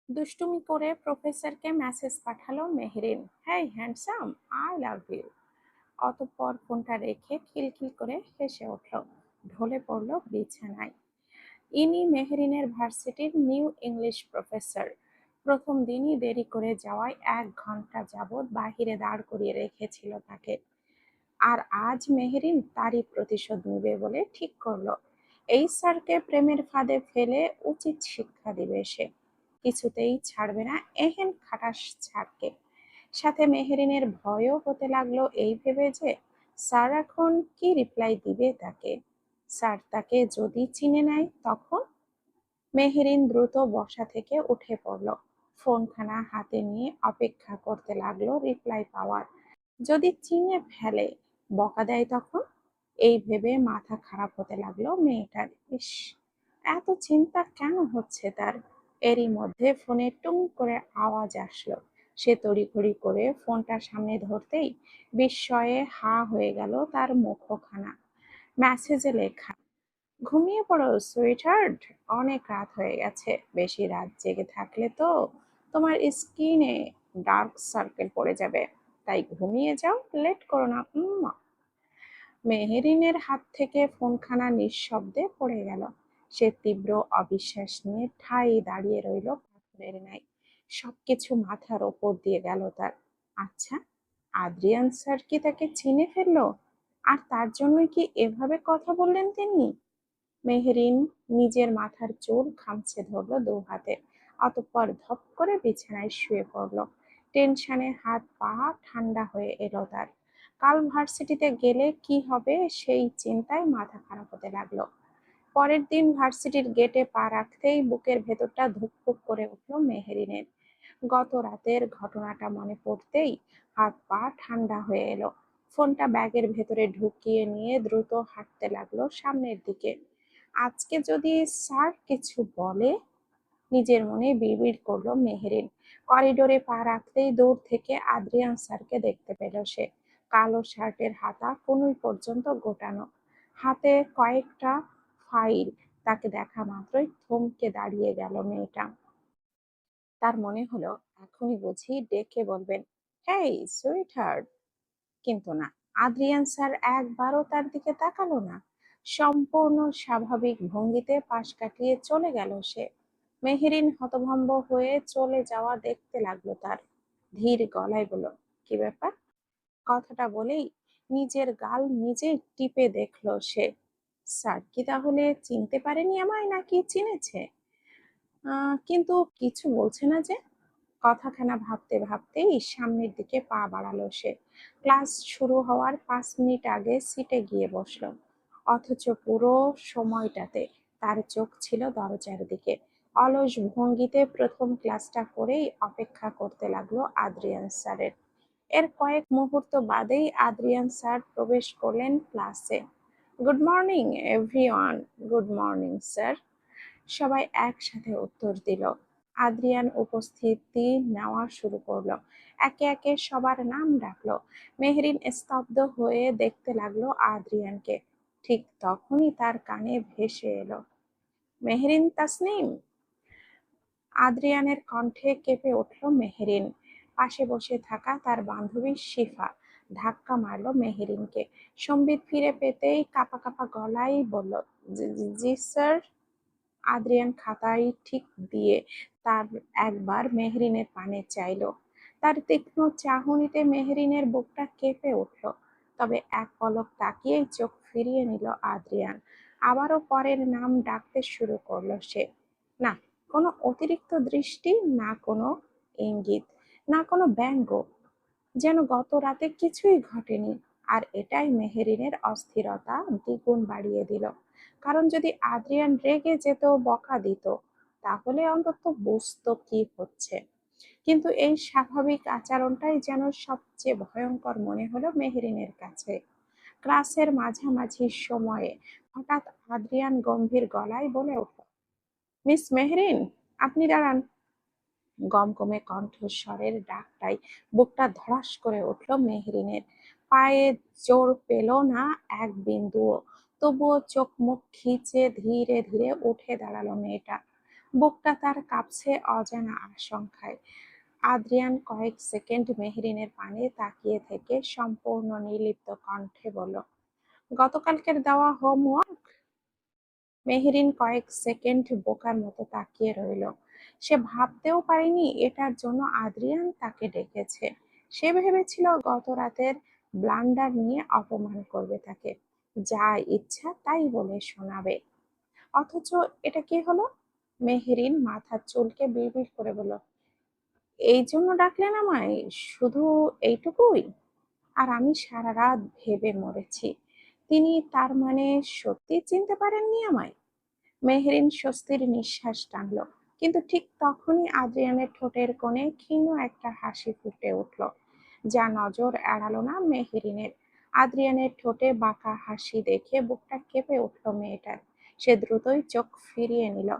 দুষ্টুমি করে প্রফেসরকে মেসেজ পাঠালো মেহরিন, হেই হ্যান্ডসাম, আই লাভ ইউ। অতঃপর ফোনটা রেখে খিলখিল করে হেসে উঠল, ঢলে পড়ল বিছানায়। ইনি মেহরিনের ভার্সিটির নিউ ইংলিশ প্রফেসর। প্রথম দিনই দেরি করে যাওয়ায় 1 ঘন্টা যাবৎ বাহিরে দাঁড় করিয়ে রেখেছিল তাকে। আর আজ মেহরিন তারই প্রতিশোধ নিবে বলে ঠিক করলো। এই স্যারকে প্রেমের ফাঁদে ফেলে উচিত শিক্ষা দিবে সে। কিছুতেই ছাড়বে না এহেন খাটাস ছাড়কে। সাথে মেহরিনের ভয়ও হতে লাগলো এই ভেবে যে স্যার এখন কি রিপ্লাই দিবে তাকে। স্যার তাকে যদি চিনে নেয় তখন। মেহেরিন দ্রুত বসা থেকে উঠে পড়ল, ফোনখানা হাতে নিয়ে অপেক্ষা করতে লাগলো রিপ্লাই পাওয়ার। যদি চিনে ফেলে, বকা দেয় তখন। এই ভেবে মাথা খারাপ হতে লাগলো মেয়েটার। ইস, এত চিন্তা কেন হচ্ছে তার। এরই মধ্যে ফোনে টুং করে আওয়াজ আসলো। সে তড়িঘড়ি করে ফোনটা সামনে ধরতেই বিস্ময়ে হা হয়ে গেল তার মুখখানা। মেসেজে লেখা, ঘুমিয়ে পড়ো সুইটহার্ট, অনেক রাত হয়ে গেছে। বেশি রাত জেগে থাকলে তো তোমার স্কিনে ডার্ক সার্কেল পড়ে যাবে, তাই ঘুমিয়ে যাও, লেট করো না। মেহেরিনের হাত থেকে ফোনখানা নিঃশব্দে পড়ে গেল। সে তীব্র অবিশ্বাস নিয়ে ঠাই দাঁড়িয়ে রইল পাথরের ন্যায়। সবকিছু মাথার ওপর দিয়ে গেল তার। আচ্ছা, আদ্রিয়ান স্যার কি তাকে চিনে ফেললো? আর তার জন্য কি এভাবে কথা বললেন তিনি? মেহরিন নিজের মাথার চুল খামচে ধরলো 2 হাতে, অতঃপর ধপ করে বিছানায় শুয়ে পড়ল। টেনশনে হাত পা ঠান্ডা হয়ে এলো তার। কাল ভার্সিটিতে গেলে কি হবে সেই চিন্তায় মাথা খারাপ হতে লাগলো। পরের দিন ভার্সিটির গেটে পা রাখতেই বুকের ভেতরটা ধুকপুক করে উঠল মেহেরিনের। গত রাতের ঘটনাটা মনে পড়তেই হাত পা ঠান্ডা হয়ে এলো। ফোনটা ব্যাগের ভেতরে ঢুকিয়ে নিয়ে দ্রুত হাঁটতে লাগলো সামনের দিকে। আজকে যদি স্যার কিছু বলে, নিজের মনে বিড়বিড় করলো মেহেরিন। করিডোরে পা রাখতেই দূর থেকে আদ্রিয়ান স্যারকে দেখতে পেল সে। কালো শার্টের হাতা কনুই পর্যন্ত গোটানো, হাতে কয়েকটা ফাইল। তাকে দেখা মাত্রই থমকে দাঁড়িয়ে গেল মেয়েটা। তার মনে হলো এখনই বুঝি ডেকে বলবেন, হেই সুইটহার্ট। কিন্তু না, আদ্রিয়ান স্যার একবারও তার দিকে তাকালো না। সম্পূর্ণ স্বাভাবিক ভঙ্গিতে পাশ কাটিয়ে চলে গেল সে। মেহেরিন হতভম্ব হয়ে চলে যাওয়া দেখতে লাগলো তার। ধীর গলায় বলল, কি ব্যাপার? কথাটা বলেই নিজের গাল নিজেই টিপে দেখলো সে। স্যার কি তাহলে চিনতে পারেনি আমায়, নাকি চিনেছে? কিন্তু কিছু বলছে না যে। কথাখানা ভাবতে ভাবতেই সামনের দিকে পা বাড়ালো সে। ক্লাস শুরু হওয়ার 5 মিনিট আগে সিটে গিয়ে বসলো। অথচ পুরো সময়টাতে তার চোখ ছিল দরজার দিকে। অলস ভঙ্গিতে প্রথম ক্লাসটা করেই অপেক্ষা করতে লাগলো আদ্রিয়ান স্যারের। এর কয়েক মুহূর্ত বাদেই আদ্রিয়ান স্যার প্রবেশ করলেন ক্লাসে। Good morning everyone. Good morning sir, সবাই একসাথে উত্তর দিল। আদ্রিয়ান উপস্থিতি নেওয়া শুরু করলো। একে একে সবার নাম ডাকলো। মেহরিন স্তব্ধ হয়ে দেখতে লাগলো আদ্রিয়ানকে। ঠিক তখনই তার কানে ভেসে এলো, মেহরিন তাসনিম। আদ্রিয়ানের কণ্ঠে কেঁপে উঠল মেহরিন। পাশে বসে থাকা তার বান্ধবী শিফা ধাক্কা মারলো মেহরিনকে। সম্বিত ফিরে পেতেই কাঁপা কাঁপা গলায় বলল, জি জি জি, স্যার। আদ্রিয়ান খাতায় ঠিক দিয়ে তার একবার মেহরিনের পানে চাইলো। তার তীক্ষ্ণ চাহনিতে মেহরিনের বুকটা কেঁপে উঠল। তবে এক পলক তাকিয়েই চোখ ফিরিয়ে নিল আদ্রিয়ান। আবারও পরের নাম ডাকতে শুরু করলো সে। না কোনো অতিরিক্ত দৃষ্টি, না কোনো ইঙ্গিত, না কোনো ব্যঙ্গ, যেন গত রাতে কিছুই ঘটেনি। আর এটাই মেহেরিনের অস্থিরতা দ্বিগুণ বাড়িয়ে দিল। কারণ যদি আদ্রিয়ান রেগে যেত, বকা দিত, তাহলে অন্তত বুঝতো কি হচ্ছে। কিন্তু এই স্বাভাবিক আচরণটাই যেন সবচেয়ে ভয়ঙ্কর মনে হলো মেহেরিনের কাছে। ক্লাসের মাঝামাঝি সময়ে হঠাৎ আদ্রিয়ান গম্ভীর গলায় বলে উঠল, মিস মেহরিন, আপনি দাঁড়ান। গমগমে কণ্ঠস্বরের ডাকটাই বুকটা ধড়াস করে উঠল মেহরিনের। পায়ে জোর পেল না এক বিন্দুও। তবুও চোখ মুখ খিচে ধীরে ধীরে উঠে দাঁড়ালো মেয়েটা। বুকটা তার কাঁপছে অজানা আশঙ্কায়। আদ্রিয়ান কয়েক সেকেন্ড মেহরিনের পানে তাকিয়ে থেকে সম্পূর্ণ নির্লিপ্ত কণ্ঠে বলল, গতকালকের দেওয়া হোমওয়ার্ক? মেহরিন কয়েক সেকেন্ড বোকার মতো তাকিয়ে রইল। সে ভাবতেও পারেনি এটার জন্য আদ্রিয়ান তাকে ডেকেছে। সে ভেবেছিল গত রাতের ব্লান্ডার নিয়ে অপমান করবে তাকে, যা ইচ্ছা তাই বলে শোনাবে। অথচ এটা কি হলো? মেহরিন মাথার চুলকে বিড়বিড় করে বলল, এই জন্য ডাকলেন আমায়? শুধু এইটুকুই? আর আমি সারা রাত ভেবে মরেছি তিনি তার মানে সত্যি চিনতে পারেননি আমায়। মেহরিন স্বস্তির নিঃশ্বাস টানল, কিন্তু ঠিক তখনই আদ্রিয়ানের ঠোঁটের কোণে ক্ষীণ একটা হাসি ফুটে উঠল, যা নজর এড়ালো না মেহরিনের। আদ্রিয়ানের ঠোঁটে বাঁকা হাসি দেখে বুকটা কেঁপে উঠল মেয়েটার। সে দ্রুতই চোখ ফিরিয়ে নিল,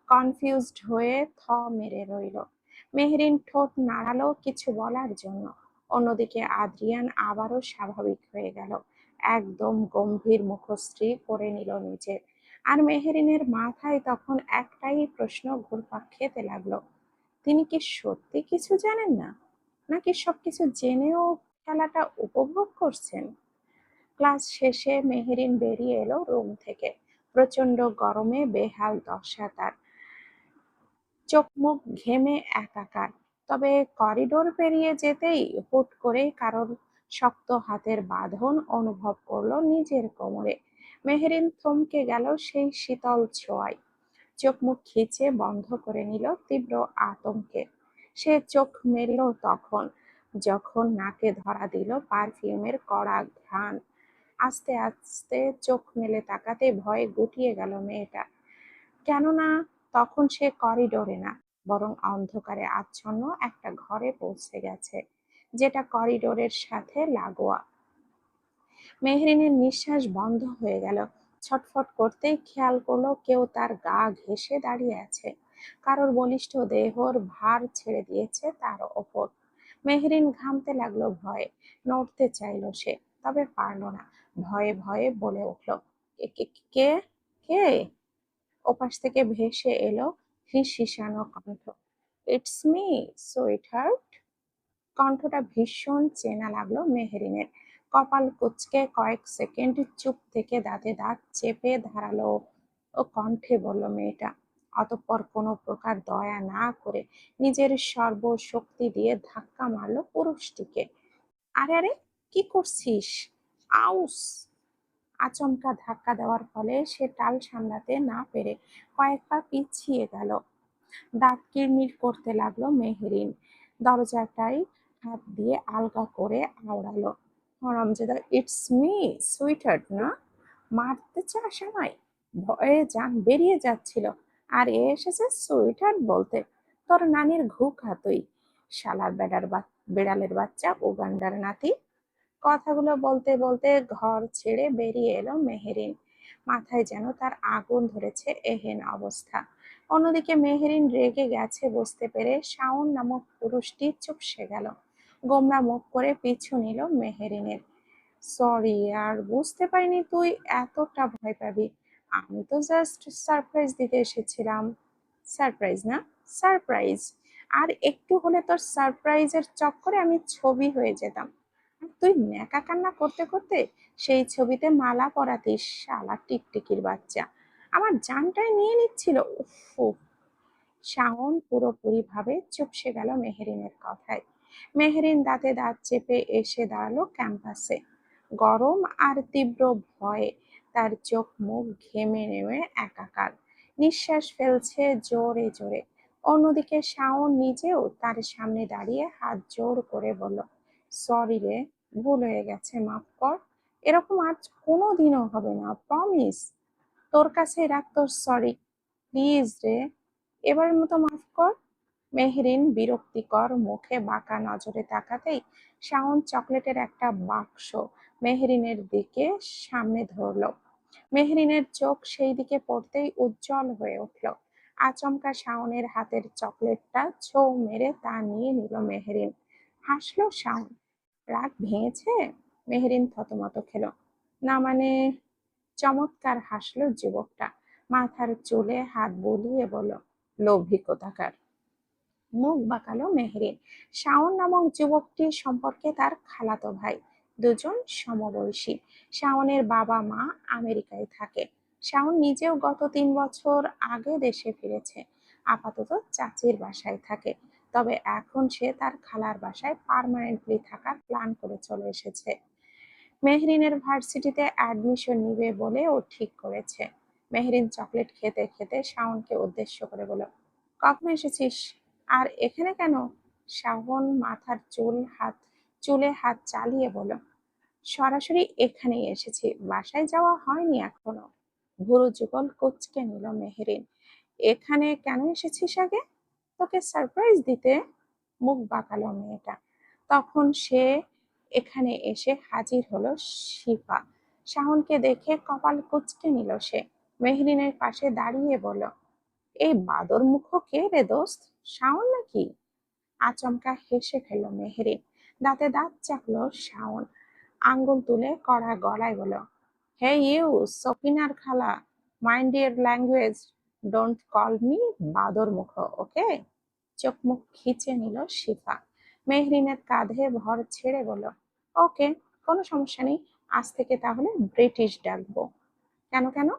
কনফিউজড হয়ে থ মেরে রইল। মেহরিন ঠোঁট নাড়ালো কিছু বলার জন্য। অন্যদিকে আদ্রিয়ান আবারও স্বাভাবিক হয়ে গেল, একদম গম্ভীর মুখশ্রী করে নিল নিজের। আর মেহেরিনের মাথায় তখন একটাই প্রশ্ন ঘুরপাক খেতে লাগলো, তিনি কি সত্যি কিছু জানেন না, নাকি সবকিছু জেনেও খেলাটা উপভোগ করছেন? ক্লাস শেষে মেহেরিন বেরিয়ে এলো রুম থেকে। প্রচন্ড গরমে বেহাল দশা তার, চোখ মুখ ঘেমে একাকার। তবে করিডোর পেরিয়ে যেতেই হুট করে কারোর শক্ত হাতের বাঁধন অনুভব করলো নিজের কোমরে। মেহেরিন থমকে গেল সেই শীতল ছোঁয়ায়, চোখ মুখ খিচে বন্ধ করে নিল তীব্র আতঙ্কে। সে চোখ মেলল তখন, যখন নাকে ধরা দিল পারফিউমের কড়া ঘ্রাণ। আস্তে আস্তে চোখ মেলে তাকাতে ভয়ে গুটিয়ে গেল মেয়েটা। কেননা তখন সে করিডোরে না, বরং অন্ধকারে আচ্ছন্ন একটা ঘরে পৌঁছে গেছে, যেটা করিডোরের সাথে লাগোয়া। মেহরিনের নিঃশ্বাস বন্ধ হয়ে গেল। ছটফট করতেই খেয়াল করলো কেউ তার গা ঘেঁষে দাঁড়িয়ে আছে, কারোর বলিষ্ঠ দেহর ভার ছেড়ে দিয়েছে তার ওপর। মেহরিন ঘামতে লাগলো ভয়ে, নড়তে চাইলো সে, তবে পারলো না। ভয়ে ভয়ে বলে উঠল, কে কে কে কে?" ওপাশ থেকে ভেসে এলো ফিসফিসানো কণ্ঠ, "ইটস মি, সুইটহার্ট।" কণ্ঠটা ভীষণ চেনা লাগলো মেহেরিনের। কপাল কুঁচকে কয়েক সেকেন্ড চুপ থেকে দাঁতে দাঁত চেপে ধারালো ও কণ্ঠে বলল মেয়েটা। অতঃপর কোনো প্রকার দয়া না করে নিজের সর্বশক্তি দিয়ে ধাক্কা মারলো পুরুষটিকে। "আরে আরে, কি করছিস? আউস!" আচমকা ধাক্কা দেওয়ার ফলে সে টাল সামলাতে না পেরে কয়েক পা পিছিয়ে গেল। দাঁত কিরমির করতে লাগলো মেহেরিন। দরজাটায় হাত দিয়ে আলগা করে আওড়ালো, "হারামজাদা, ইটস মি, সুইটহার্ট না? মারতে চাস আমায়?" ভয়ে জান বেরিয়ে যাচ্ছিল, আর এ এসেছে সুইটহার্ট বলতে। তোর নানির ঘু খা তুই, শালার বেড়ালের বাচ্চা, উগান্ডার নাতি। কথাগুলো বলতে বলতে ঘর ছেড়ে বেরিয়ে এলো মেহেরিন। মাথায় যেন তার আগুন ধরেছে এহেন অবস্থা। অন্যদিকে মেহেরিন রেগে গেছে বুঝতে পেরে শাওন নামক পুরুষটি চুপসে গেল। গোমরা মুখ করে পিছু নিল মেহেরিনের। "সরি, আর বুঝতে পারিনি তুই এতটা ভয় পাবি। আমি তো জাস্ট সারপ্রাইজ দিতে এসেছিলাম।" "সারপ্রাইজ না? সারপ্রাইজ! আর একটু হলে তোর সারপ্রাইজের চক্করে আমি ছবি হয়ে যেতাম। আর তুই ন্যাকা কান্না করতে করতে সেই ছবিতে মালা পরাতিস, শালা টিকটিকির বাচ্চা। আমার জানটাই নিয়ে নিচ্ছিল। উফ উফ!" শাওন পুরোপুরি ভাবে চুপসে গেল মেহেরিনের কথায়। মেহেরিন দাঁতে দাঁত চেপে এসে দাঁড়ালো ক্যাম্পাসে। গরম আর তীব্র ভয়ে তার চোখ মুখ ঘেমে নেমে একাকার। নিঃশ্বাস ফেলছে জোরে জোরে। অন্যদিকে শাওন নিজেও তার সামনে দাঁড়িয়ে হাত জোর করে বলল, "সরি রে, ভুল হয়ে গেছে, মাফ কর। এরকম আজ কোনো দিনও হবে না, প্রমিস। তোর কাছে রাখ তোর সরি, প্লিজ রে, এবারের মতো মাফ কর।" মেহরিন বিরক্তিকর মুখে বাঁকা নজরে তাকাতেই শাওন চকলেটের একটা বাক্স মেহরিনের দিকে সামনে ধরলো। মেহরিনের চোখ সেই দিকে পড়তেই উজ্জ্বল হয়ে উঠল। আচমকা শাওনের হাতের চকলেটটা ছৌ মেরে তা নিয়ে নিল মেহরিন। হাসলো শাওন। রাগ ভেঙেছে? মেহরিন থতমত খেল। "না মানে?" চমৎকার হাসলো যুবকটা, মাথার চুলে হাত বুলিয়ে বলল, লোভী কোথাকার। মুখ বাঁকালো মেহরিন। শাওন নামক যুবকটি সম্পর্কে তার খালাতো ভাই, দুজন সমবয়সী। শাওনের বাবা মা আমেরিকায় থাকে। শাওন নিজেও গত 3 বছর আগে দেশে ফিরেছে। আপাতত চাচির বাসায় থাকে, তবে এখন সে তার খালার বাসায় পার্মানেন্টলি থাকার প্ল্যান করে চলে এসেছে। মেহরিনের ভার্সিটিতে অ্যাডমিশন নিবে বলে ও ঠিক করেছে। মেহরিন চকলেট খেতে খেতে শাওনকে উদ্দেশ্য করে বলল, কখন এসেছিস আর এখানে কেন? শাওন মাথার চুলে হাত চালিয়ে বলল, সরাসরি এখানেই এসেছি, বাসায় যাওয়া হয়নি এখনো। ভুরু যুগল কুঁচকে নিল মেহরিন। এখানে কেন এসেছিস আগে? তোকে সারপ্রাইজ দিতে। মুখ বাঁকালো মেয়েটা। তখন সে এখানে এসে হাজির হলো শিফা। শাওনকে দেখে কপাল কুঁচকে নিল সে। মেহরিনের পাশে দাঁড়িয়ে বলল, এই বাদর মুখ কে রে দোস্ত, শাওন নাকি? আচমকা হেসে ফেলল মেহরিন। দাঁতে দাঁত চাপলো শাওন। আঙ্গুল তুলে কড়া গলায় বলল, হে ইউ সকিনার খালা, mind your language, don't call me বাদর মুখ, ওকে? চোখ মুখ খিচে নিল শিফা। মেহরিনের কাঁধে ভর ছেড়ে বলল, ওকে, কোনো সমস্যা নেই, আজ থেকে তাহলে ব্রিটিশ ডাকবো। কেন কেন?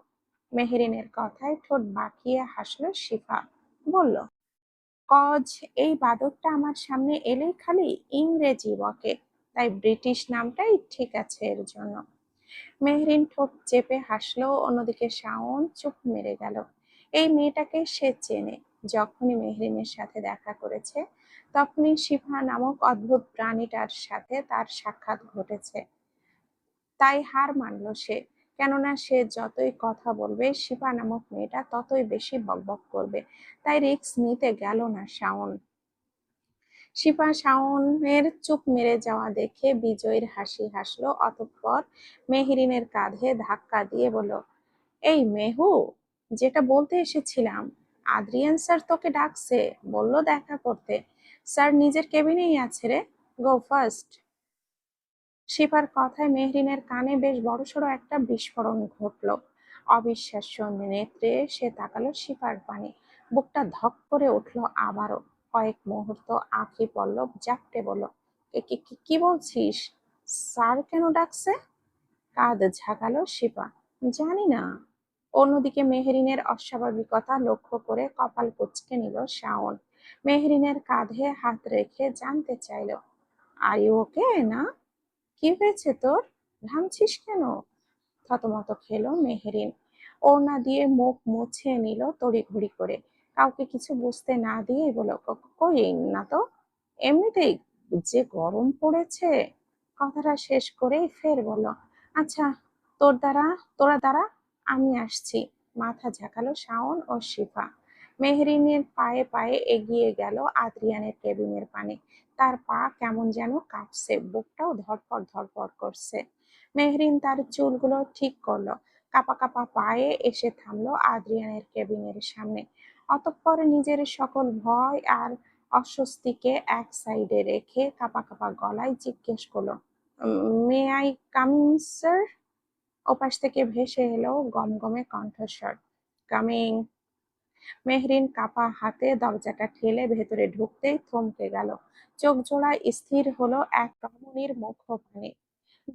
মেহরিনের কথায় ঠোঁট বাঁকিয়ে হাসলো শিফা। বলল, কজ এই বাদরটা আমার সামনে এলেই খালি ইংরেজি বকে, তাই ব্রিটিশ নামটাই ঠিক আছে এর জন্য। মেহরিন ঠোঁট চেপে হাসলো। অন্যদিকে শাওন চুপ মেরে গেল। এই মেয়েটাকে সে চেনে। যখনই মেহরিনের সাথে দেখা করেছে, তখনই শিফা নামক অদ্ভুত প্রাণীটার সাথে তার সাক্ষাৎ ঘটেছে। তাই হার মানল সে, কেননা সে যতই কথা বলবে শিফা নামক মেয়েটা ততই বেশি বকবক করবে। তাই রিস্ক নিতে গেল না শাওন। শিফা শাওনের চুপ মেরে যাওয়া দেখে বিজয়ীর হাসি হাসলো। অতঃপর মেহরিনের কাঁধে ধাক্কা দিয়ে বলল, এই মেহু, যেটা বলতে এসেছিলাম, আদ্রিয়ান স্যার তোকে ডাকছে, বললো দেখা করতে। স্যার নিজের কেবিনেই আছে রে, গো ফার্স্ট। শিফার কথায় মেহরিনের কানে বেশ বড়সড় একটা বিস্ফোরণ ঘটল। অবিশ্বাস্য নেত্রে সে তাকালো শিফার পানে। বুকটা ধক করে উঠল আবারও। কয়েক মুহূর্ত আঁখি পল্লব জাপটে বলল, কি বলছিস? স্যার কেন ডাকছে? কাঁধ ঝাঁকালো শিফা, জানি না। অন্যদিকে মেহরিনের অস্বাভাবিকতা লক্ষ্য করে কপাল কুঁচকে নিল শাওন। মেহরিনের কাঁধে হাত রেখে জানতে চাইল, আর ইউ ওকে না? কি হয়েছে তোর? ঘামছিস কেন? থতমত খেলো মেহেরিন। ওড়না দিয়ে মুখ মুছে নিল তড়িঘড়ি করে। কাউকে কিছু বুঝতে না দিয়ে বলল, কই না তো, এমনিতেই যে গরম পড়েছে। কথাটা শেষ করেই ফের বলল, আচ্ছা, তোরা দাঁড়া, আমি আসছি। মাথা ঝাঁকালো শাওন ও শিফা। মেহরিনের পায়ে পায়ে এগিয়ে গেল আদ্রিয়ানের কেবিনের পানে। তার পা কেমন যেন কাঁপছে, বুকটাও ধড়ফড় ধড়ফড় করছে। মেহরিন তার চুলগুলো ঠিক করলো। কাপা কাপা পায়ে এসে থামলো আদ্রিয়ানের কেবিনের সামনে। অতঃপর নিজের সকল ভয় আর অস্বস্তিকে এক সাইডে রেখে কাপা কাপা গলায় জিজ্ঞেস করলো, may I come in sir? ওপাশ থেকে ভেসে এলো গমগমে কণ্ঠস্বর, কামিং। মেহরিন কাপা হাতে দরজাটা ঠেলে ভেতরে ঢুকতেই থমকে গেল। চোখ জোড়া স্থির হলো এক রমণীর মুখপানে,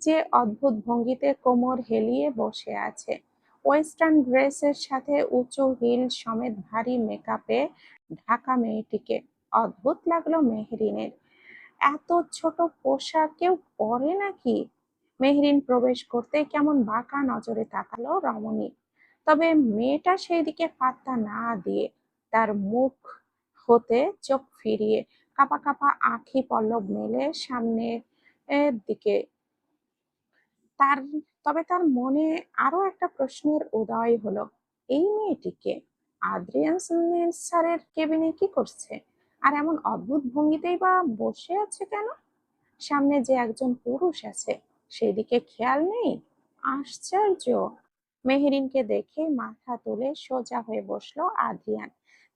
যে অদ্ভুত ভঙ্গিতে কোমর হেলিয়ে বসে আছে। ওয়েস্টার্ন ড্রেসের সাথে উঁচু হিল সমেত ভারী মেকআপে ঢাকা মেয়েটিকে অদ্ভুত লাগলো মেহরিনের। এত ছোট পোশাক কেউ পরে নাকি? মেহরিন প্রবেশ করতে কেমন বাঁকা নজরে তাকালো রমণী। তবে মেয়েটা সেই দিকে পাত্তা না দিয়ে তার মুখ হতে চোখ ফিরিয়ে কাপা কাপা আঁখি পল্লব মেলে সামনের দিকে। তার তার মনে আরো একটা প্রশ্নের উদয় হলো, এই মেয়েটিকে আদ্রিয়ান স্যারের কেবিনে কি করছে, আর এমন অদ্ভুত ভঙ্গিতেই বা বসে আছে কেন? সামনে যে একজন পুরুষ আছে সেদিকে খেয়াল নেই? আশ্চর্য। মেহেরিনকে দেখে মাথা তুলে সোজা হয়ে বসলো আদ্রিয়ান।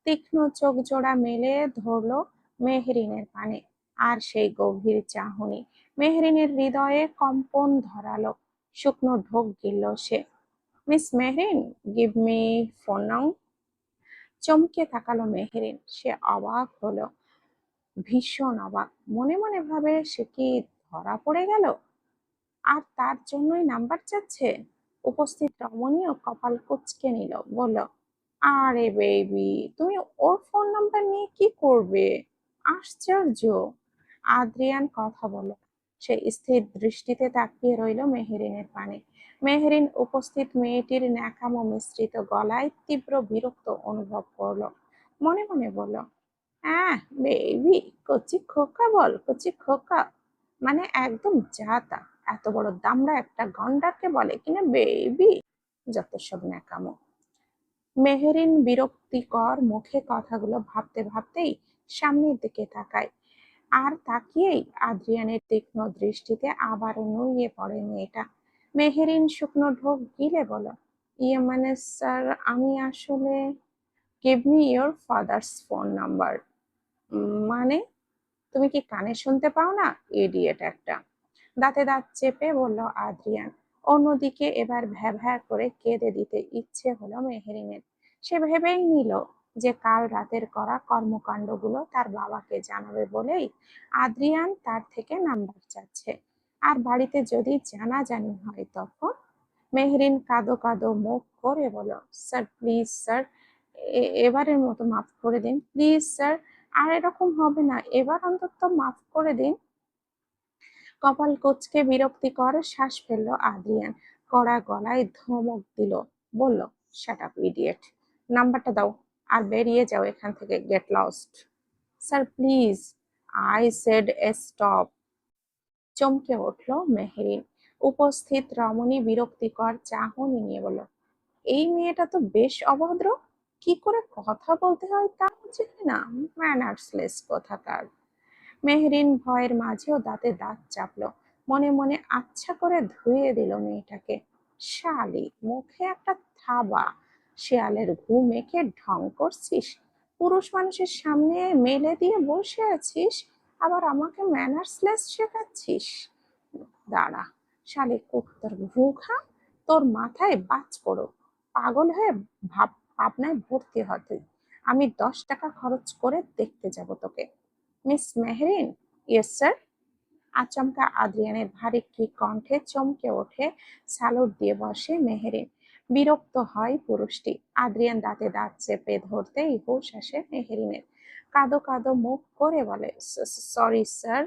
তীক্ষ্ণ চোখ জোড়া মেলে ধরলো মেহরিনের পানে। আর সেই গভীর চাহনি মেহরিনের হৃদয়ে কম্পন ধরালো। শুকনো ঢোক গিলল সে। Miss Mehrin, give me phone now. চমকে তাকালো মেহেরিন। সে অবাক হলো, ভীষণ অবাক। মনে মনে ভাবে সে কি ধরা পড়ে গেল, আর তার জন্যই নাম্বার চাচ্ছে। উপস্থিত রমণীও কপাল কুঁচকে নিল, বলল, আরে বেবি, তুমি ওর ফোন নাম্বার নিয়ে কি করবে? আশ্চর্য। আদ্রিয়ান কথা বলল। সে স্থির দৃষ্টিতে তাকিয়ে রইল মেহেরিনের পানে। মেহেরিন উপস্থিত মেয়েটির ন্যাকামো মিশ্রিত গলায় তীব্র বিরক্ত অনুভব করলো। মনে মনে বলল, হ্যাঁ বেবি, কচি খোকা বল, কচি খোকা। মানে একদম যা তা। এত বড় দামড়া একটা গন্ডারকে বলে কিনা বেবি! যত সব ন্যাকামো। মেহেরিন বিরক্তিকর মুখে কথাগুলো ভাবতে ভাবতেই সামনের দিকে তাকায়। আর তাকিয়েই আদ্রিয়ানের তীক্ষ্ণ দৃষ্টিতে আবারও নুয়ে পড়ে মেয়েটা। মেহেরিন শুকনো ঢোক গিলে বলল, ইয়ে মানে স্যার, আমি আসলে, give me your father's phone number. মানে, তুমি কি কানে শুনতে পাও না, ইডিয়েট একটা! দাঁতে দাঁত চেপে বলল আদ্রিয়ান। অন্যদিকে এবার ভ্যা ভ্যা করে কেঁদে দিতে ইচ্ছে হলো মেহেরিনের। সে ভেবেই নিল যে কাল রাতের করা কর্মকাণ্ডগুলো তার বাবাকে জানাবে বলেই আদ্রিয়ান তার থেকে নাম্বার চাচ্ছে। আর বাড়িতে যদি জানাজানি হয় তখন। মেহরিন কাঁদো কাঁদো মুখ করে বলল, স্যার প্লিজ স্যার, এবারের মতো মাফ করে দিন প্লিজ স্যার। আর এরকম হবে না, এবার অন্তত মাফ করে দিন। কপাল কুঁচকে বিরক্তিকর শ্বাস ফেললো আদ্রিয়ান। কড়া গলায় ধমক দিল, বলল, শাট আপ ইডিয়েট, নাম্বারটা দাও আর বেরিয়ে যাও এখান থেকে, get lost. Sir please, I said stop. চমকে উঠল মেহেরিন। উপস্থিত রমণী বিরক্তিকর চাহনি নিয়ে বলল, এই মেয়েটা তো বেশ অভদ্র, কি করে কথা বলতে হয় তাও জানে না, ম্যানার্সলেস কোথাকার। মেহরিন ভয়ের মাঝেও দাঁতে দাঁত চাপলো। মনে মনে আচ্ছা করে ধুয়ে দিল মেয়েটাকে। শালি, মুখে একটা থাবা। শেয়ালের ঘু মেখে ঢং করছিস, পুরুষ মানুষের সামনে মেলে দিয়ে বসে আছিস, আবার আমাকে ম্যানার্সলেস শেখাচ্ছিস। দাঁড়া, শালি কুত্তার ঘু খা, তোর মাথায় বাজ পড়ো, পাগল হয়ে ভাব ভাবনায় ভর্তি হ তুই। আমি 10 টাকা খরচ করে দেখতে যাব তোকে। মিস মেহরিন? Yes sir. আচমকা আদ্রিয়ানের ভারী কি কণ্ঠে চমকে ওঠে, স্যালুট দিয়ে বসে মেহেরিন। বিরক্ত হয় পুরুষটি। আদ্রিয়ান দাঁতে দাঁত চেপে ধরতেই হুঁশ আসে মেহেরিনের। কাঁদো কাঁদো মুখ করে বলে, সরি স্যার।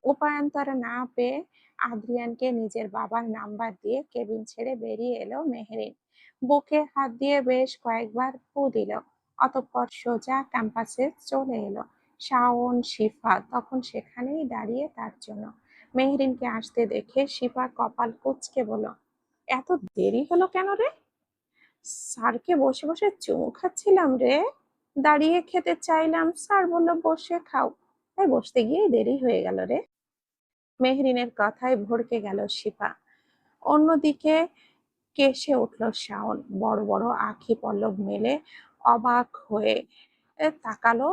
উপায়ান্তর না পেয়ে আদ্রিয়ানকে নিজের বাবার নাম্বার দিয়ে কেবিন ছেড়ে বেরিয়ে এলো মেহেরিন। বুকে হাত দিয়ে বেশ কয়েকবার ফু দিল, অতঃপর সোজা ক্যাম্পাসে চলে এলো। শাওন, শিফা তখন সেখানেই দাঁড়িয়ে তার জন্য। মেহেরিনকে আসতে দেখে শিফা কপাল কুঁচকে বলল, এত দেরি হলো কেন রে? স্যারকে বসে বসে চুমু খাচ্ছিলাম রে, দাঁড়িয়ে খেতে চাইলাম, স্যার বলল বসে খাও, তাই বসতে গিয়ে দেরি হয়ে গেল রে। মেহরিনের কথায় ভড়কে গেল শিফা। অন্যদিকে কেসে উঠল শাওন। বড় বড় আঁখি পল্লব মেলে অবাক হয়ে তাকালো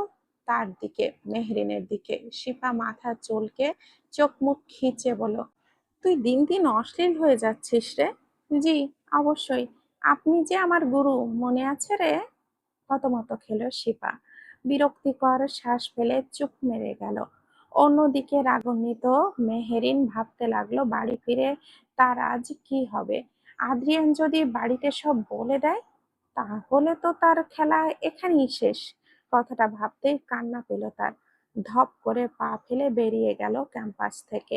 তার দিকে, মেহরিনের দিকে। শিফা মাথা চুলকে চোখ মুখ খিচে বলল, তুই দিন দিন অশ্লীল হয়ে যাচ্ছিস রে। জি, অবশ্যই, আপনি যে আমার গুরু, মনে আছে রে? থতমত খেল শিপা। বিরক্তিকর শ্বাস ফেলে চুপ মেরে গেল। অন্যদিকে রাগান্বিত মেহেরিন ভাবতে লাগলো বাড়ি ফিরে তার আজ কি হবে। আদ্রিয়ান যদি বাড়িতে সব বলে দেয়, তাহলে তো তার খেলা এখানেই শেষ। কথাটা ভাবতেই কান্না পেল তার। ধপ করে পা ফেলে বেরিয়ে গেল ক্যাম্পাস থেকে।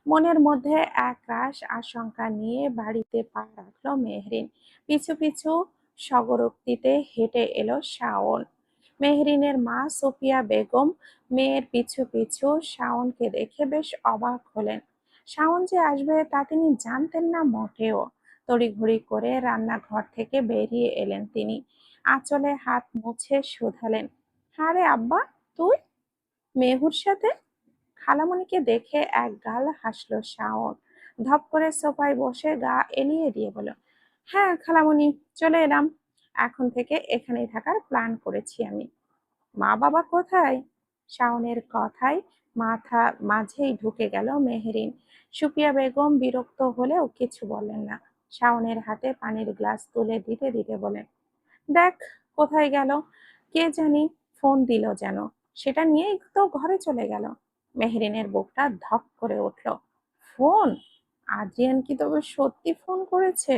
মনের মধ্যে একরাশ আশঙ্কা নিয়ে বাড়িতে পা রাখলো মেহরিন। পিছু পিছু স্বগরোক্তিতে হেঁটে এলো শাওন। মেহরিনের মা সুফিয়া বেগম মেয়ের পিছু পিছু শাওনকে দেখে বেশ অবাক হলেন। শাওন যে আসবে তা তিনি জানতেন না মোটেও। তড়িঘড়ি করে রান্নাঘর থেকে বেরিয়ে এলেন তিনি। আঁচলে হাত মুছে শুধালেন, আরে আব্বা, তুই মেহুর সাথে? খালামণিকে দেখে এক গাল হাসলো শাওন। ধপ করে সোফায় বসে গা এলিয়ে দিয়ে বলল, হ্যাঁ খালামণি, চলে এলাম। এখন থেকে এখানেই থাকার প্ল্যান করেছি আমি। মা বাবা কোথায়? শাওনের কথায় মাথা মাঝেই ঢুকে গেল মেহেরিন। সুপিয়া বেগম বিরক্ত হলেও কিছু বললেন না। শাওনের হাতে পানির গ্লাস তুলে দিতে দিতে বলেন, দেখ, কোথায় গেল? কে জানি ফোন দিল যেন, সেটা নিয়েই তো ঘরে চলে গেল। মেহরিনের বুকটা ধক করে উঠল। ফোন? আদ্রিয়ান কি তবে সত্যি ফোন করেছে?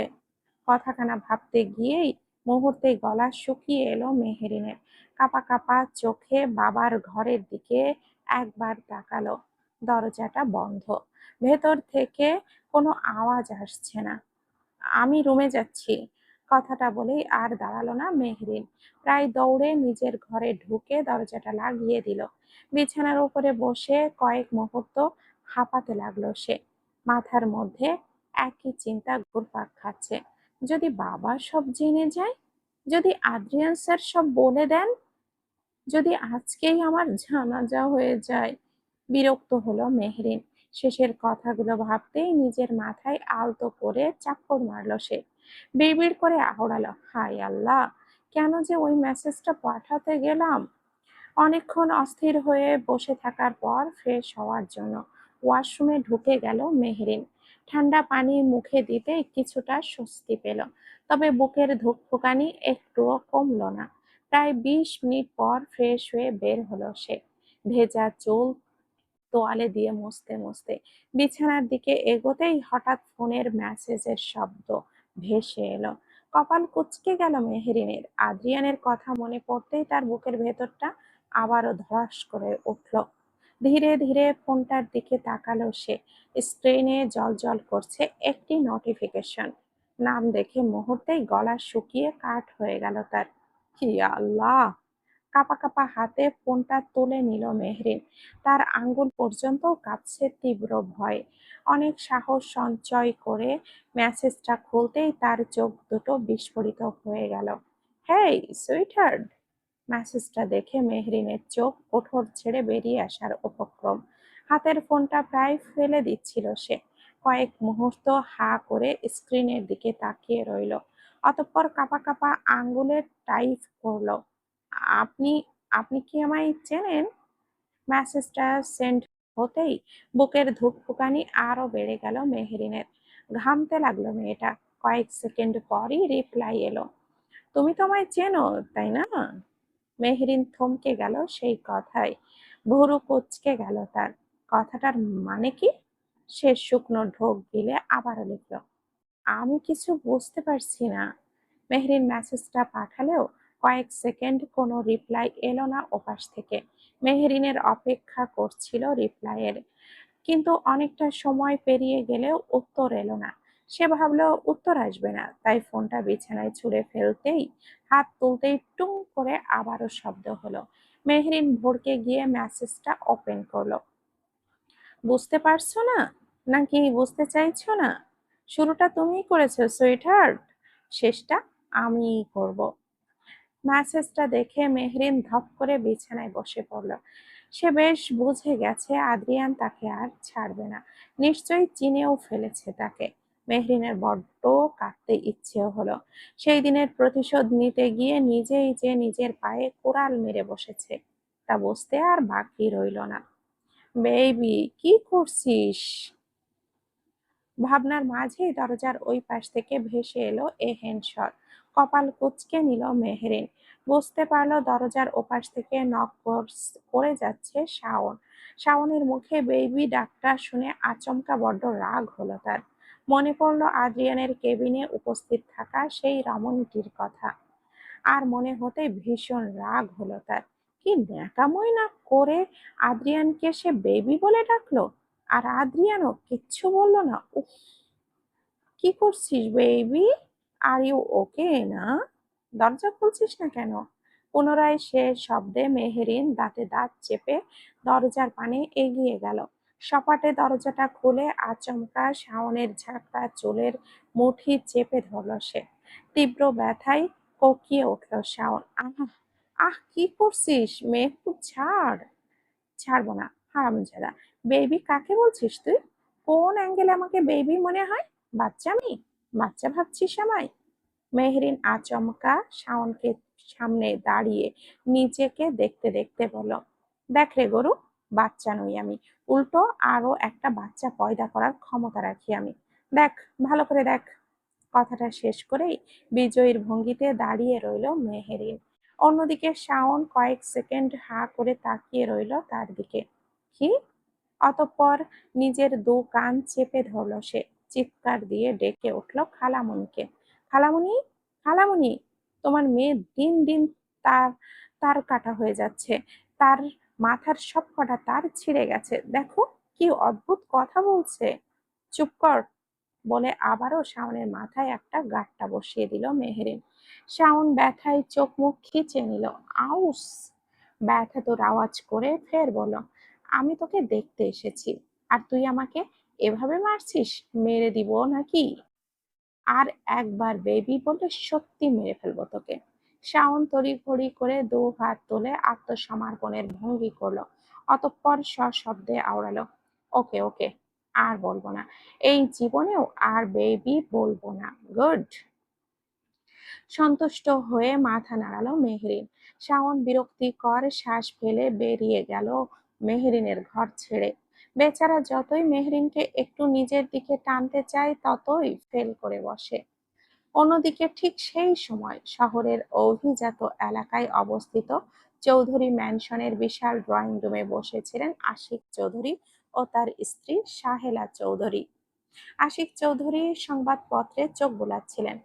কথাখানা ভাবতে গিয়েই মুহূর্তে গলা শুকিয়ে এলো মেহেরিনের। কাঁপা কাঁপা চোখে বাবার ঘরের দিকে একবার তাকালো। দরজাটা বন্ধ, ভেতর থেকে কোনো আওয়াজ আসছে না। আমি রুমে যাচ্ছি, কথাটা বলেই আর দাঁড়ালো না মেহরিন। প্রায় দৌড়ে নিজের ঘরে ঢুকে দরজাটা লাগিয়ে দিল। বিছানার উপরে বসে কয়েক মুহূর্ত হাঁপাতে লাগলো সে। মাথার মধ্যে একই চিন্তা ঘুরপাক খাচ্ছে। যদি বাবা সব জেনে যায়, যদি আদ্রিয়ান স্যার সব বলে দেন, যদি আজকেই আমার জানাজা হয়ে যায়। বিরক্ত হলো মেহরিন। শেষের কথাগুলো ভাবতেই নিজের মাথায় আলতো করে চাপড় মারল সে। বিড়বিড় করে আওড়ালো, হায় আল্লাহ, কেন যে ওই মেসেজটা পাঠাতে গেলাম। অনেকক্ষণ অস্থির হয়ে বসে থাকার পর ফ্রেশ হওয়ার জন্য ওয়াশরুমে ঢুকে গেল মেহরিন। ঠান্ডা পানি মুখে দিতে কিছুটা স্বস্তি পেল, তবে বুকের ধুকপুকানি একটুও কমল না। প্রায় 20 মিনিট পর ফ্রেশ হয়ে বের হলো সে। ভেজা চুল তোয়ালে দিয়ে মুছতে মুছতে বিছানার দিকে এগোতেই হঠাৎ ফোনের মেসেজের শব্দ ভেসে এলো। কপাল কুঁচকে গেল মেহেরিনের। আদ্রিয়ানের কথা মনে পড়তেই তার বুকের ভেতরটা আবারও ধড়াস করে উঠল। ধীরে ধীরে ফোনটার দিকে তাকালো সে। স্ক্রিনে জল করছে একটি নোটিফিকেশন। নাম দেখে মুহূর্তেই গলা শুকিয়ে কাঠ হয়ে গেল তার। কি আল্লাহ! কাঁপা কাঁপা হাতে ফোনটা তুলে নিল মেহরিন। তার আঙ্গুল পর্যন্ত কাঁপছে তীব্র ভয়ে। অনেক সাহস সঞ্চয় করে মেসেজটা খুলতেই তার চোখ দুটো বিস্ফোরিত হয়ে গেল। হেই সুইটহার্ট! মেসেজটা দেখে মেহরিনের চোখ ওঠর ছেড়ে বেরিয়ে আসার উপক্রম। হাতের ফোনটা প্রায় ফেলে দিচ্ছিল সে। কয়েক মুহূর্ত হা করে স্ক্রিনের দিকে তাকিয়ে রইল, অতঃপর কাঁপা কাঁপা আঙ্গুলে টাইপ করলো, আপনি আপনি কি আমায় চেনেন? মেসেজটা সেন্ড হতেই বুকের ধুকপুকানি আরো বেড়ে গেল মেহরিনের। ঘামতে লাগলো মেয়েটা। কয়েক সেকেন্ড পরই রিপ্লাই এলো, তুমি তো আমায় চেনো, তাই না? মেহরিন থমকে গেল সেই কথায়। ভুরু কুঁচকে গেল তার। কথাটার মানে কি? সে শুকনো ঢোক গিলে আবারও লিখল, আমি কিছু বুঝতে পারছি না। মেহরিন মেসেজটা পাঠালেও কয়েক সেকেন্ড কোনো রিপ্লাই এলো না ওপাশ থেকে। মেহরিনের অপেক্ষা করছিল রিপ্লাইয়ের, কিন্তু অনেকটা সময় পেরিয়ে গেলেও উত্তর এলো না। সে ভাবলো উত্তর আসবে না, তাই ফোনটা বিছানায় ছুঁড়ে ফেলতেই হাত তুলতেই টুং করে আবারও শব্দ হলো। মেহরিন ভড়কে গিয়ে মেসেজটা ওপেন করলো। বুঝতে পারছো না, নাকি বুঝতে চাইছো না? শুরুটা তুমিই করেছো সুইটহার্ট, শেষটা আমিই করব। মেসেজটা দেখে মেহরিন ধপ করে বিছানায় বসে পড়ল। সে বেশ বুঝে গেছে আদ্রিয়ান তাকে আর ছাড়বে না। নিশ্চয়ই চিনেও ফেলেছে তাকে। মেহরিনের বড্ড কাঁদতে ইচ্ছে হলো। সেই দিনের প্রতিশোধ নিতে গিয়ে নিজেই যে নিজের পায়ে কোড়াল মেরে বসেছে, তা বুঝতে আর বাকি রইল না। বেবি, কি করছিস? ভাবনার মাঝেই দরজার ওই পাশ থেকে ভেসে এলো এহেন স্বর। কপাল কুঁচকে নিল মেহরিন। বুঝতে পারলো দরজার ওপাশ থেকে নক করে যাচ্ছে শাওন। শাওনের মুখে বেবি ডাকটা শুনে আচমকা বড্ড রাগ হলো তার। মনে পড়লো আদ্রিয়ানের কেবিনে উপস্থিত থাকা সেই রমণীটির কথা। আর মনে হতে ভীষণ রাগ হলো তার। কি ন্যাকামই না করে আদ্রিয়ানকে সে বেবি বলে ডাকলো, আর আদ্রিয়ানও কিচ্ছু বললো না। উফ, কি করছিস বেবি? আর ইউ ওকে না? দরজা খুলছিস না কেন? পুনরায় সে শব্দে মেহেরিন দাঁতে দাঁত চেপে দরজার পানে এগিয়ে গেল। সপাটে দরজাটা খুলে আচমকা শাওনের ঝাঁকড়া চুলের মুঠি চেপে ধরল সে। তীব্র ব্যথায় কোকিয়ে উঠল শাওন। আহ, আহ, কি করছিস মেহবুব? ছাড়! ছাড়বো না, হারামজাদা। বেবি কাকে বলছিস তুই? কোন অ্যাঙ্গেলে আমাকে বেবি মনে হয়? বাচ্চা আমি? বাচ্চা ভাবছিস আমায়? মেহরিন আচমকা শাওনকে সামনে দাঁড়িয়ে নিজেকে দেখতে দেখতে বলল, দেখ রে গরু, বাচ্চা নই আমি। উল্টো আরো একটা বাচ্চা পয়দা করার ক্ষমতা রাখি আমি। দেখ, ভালো করে দেখ। কথাটা শেষ করেই বিজয়ীর ভঙ্গিতে দাঁড়িয়ে রইল মেহেরিন। অন্যদিকে শাওন কয়েক সেকেন্ড হাঁ করে তাকিয়ে রইল তার দিকে। কি? অতঃপর নিজের দু কান চেপে ধরল সে। চিৎকার দিয়ে ডেকে উঠল খালামণিকে। খালামণি, খালামণি, তোমার মেয়ে দিন দিন তার তার কাটা হয়ে যাচ্ছে। তার মাথার সব কটা তার ছিঁড়ে গেছে। দেখো কি অদ্ভুত কথা বলছে। চুপ কর, বলে আবারও শাওনের মাথায় একটা গাঁট্টা বসিয়ে দিল মেহেরিন। শাওন ব্যথায় চোখ মুখ খিচে নিল। আউস! ব্যথাতুর আওয়াজ করে ফের বলল, আমি তোকে দেখতে এসেছি, আর তুই আমাকে এভাবে মারছিস? মেরে দিব নাকি? আর একবার বেবি বলে সত্যি মেরে ফেলবো তোকে। শাওন তড়িঘড়ি করে দু হাত তুলে আত্মসমর্পণের ভঙ্গি করলো। অতঃপর সশব্দে আওড়ালো, ওকে ওকে, আর বলবো না, এই জীবনেও আর বেবি বলবো না। গুড। সন্তুষ্ট হয়ে মাথা নাড়ালো মেহরিন। শাওন বিরক্তিকর শ্বাস ফেলে বেরিয়ে গেল মেহরিনের ঘর ছেড়ে। বেচারা যতই মেহরিনকে একটু নিজের দিকে টানতে চায় ততই ফেল করে বসে। অন্যদিকে ঠিক সেই সময় শহরের অভিজাত এলাকায় অবস্থিত চৌধুরী ম্যানশনের বিশাল ড্রয়িং রুমে বসেছিলেন আশিক চৌধুরী ও তার স্ত্রী সাহেলা চৌধুরী। আশিক চৌধুরী সংবাদপত্রে চোখ বোলাচ্ছিলেন,